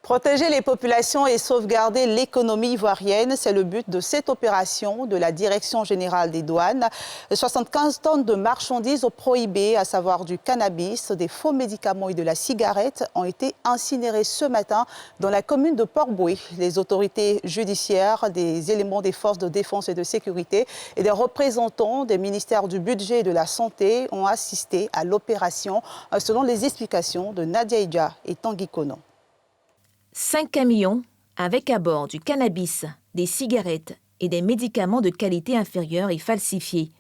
Protéger les populations et sauvegarder l'économie ivoirienne, c'est le but de cette opération de la Direction générale des douanes. 75 tonnes de marchandises prohibées, à savoir du cannabis, des faux médicaments et de la cigarette, ont été incinérées ce matin dans la commune de Port-Boué. Les autorités judiciaires, des éléments des forces de défense et de sécurité et des représentants des ministères du budget et de la santé ont assisté à l'opération, selon les explications de Nadia Idja et Tanguy Kono. 5 camions avec à bord du cannabis, des cigarettes et des médicaments de qualité inférieure et falsifiés.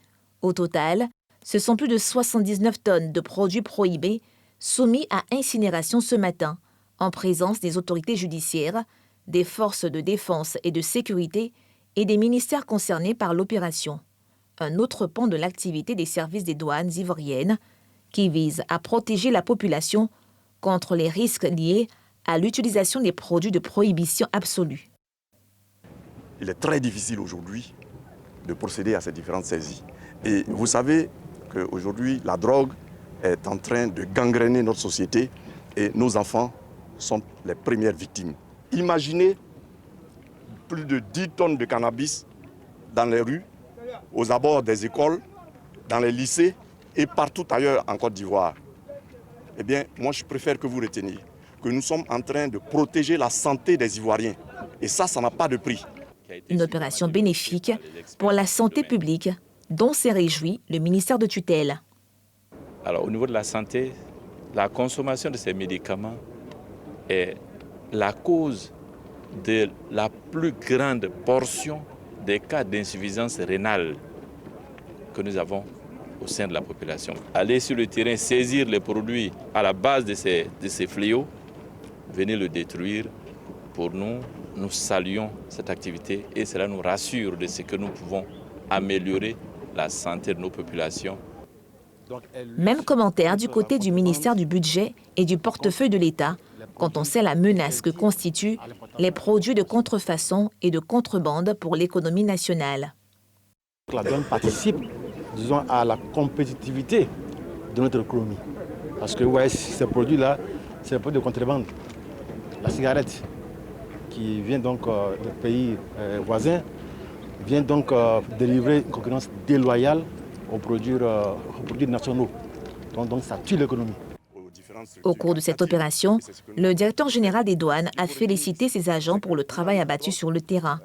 Au total, ce sont plus de 79 tonnes de produits prohibés soumis à incinération ce matin, en présence des autorités judiciaires, des forces de défense et de sécurité et des ministères concernés par l'opération. Un autre pan de l'activité des services des douanes ivoiriennes qui vise à protéger la population contre les risques liés à l'utilisation des produits de prohibition absolue. Il est très difficile aujourd'hui de procéder à ces différentes saisies. Et vous savez qu'aujourd'hui, la drogue est en train de gangréner notre société et nos enfants sont les premières victimes. Imaginez plus de 10 tonnes de cannabis dans les rues, aux abords des écoles, dans les lycées et partout ailleurs en Côte d'Ivoire. Eh bien, moi, je préfère que vous reteniez que nous sommes en train de protéger la santé des Ivoiriens. Et ça n'a pas de prix. Une opération bénéfique pour la santé publique, dont s'est réjoui le ministère de tutelle. Alors, au niveau de la santé, la consommation de ces médicaments est la cause de la plus grande portion des cas d'insuffisance rénale que nous avons au sein de la population. Aller sur le terrain, saisir les produits à la base de ces fléaux, venez le détruire. Pour nous, nous saluons cette activité et cela nous rassure de ce que nous pouvons améliorer la santé de nos populations. Même commentaire du côté du ministère du Budget et du portefeuille de l'État quand on sait la menace que constituent les produits de contrefaçon et de contrebande pour l'économie nationale. La douane participe, disons, à la compétitivité de notre économie. Parce que ouais, ces produits-là, c'est un produit de contrebande. La cigarette qui vient donc des pays voisins vient donc délivrer une concurrence déloyale aux produits nationaux. Donc ça tue l'économie. Au cours de cette opération, le directeur général des douanes a félicité ses agents pour le travail abattu sur le terrain.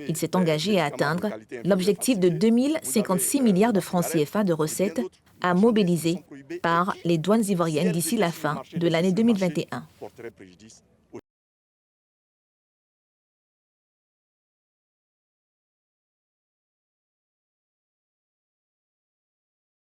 Il s'est engagé à atteindre l'objectif de 2056 milliards de francs CFA de recettes à mobiliser par les douanes ivoiriennes d'ici la fin de l'année 2021.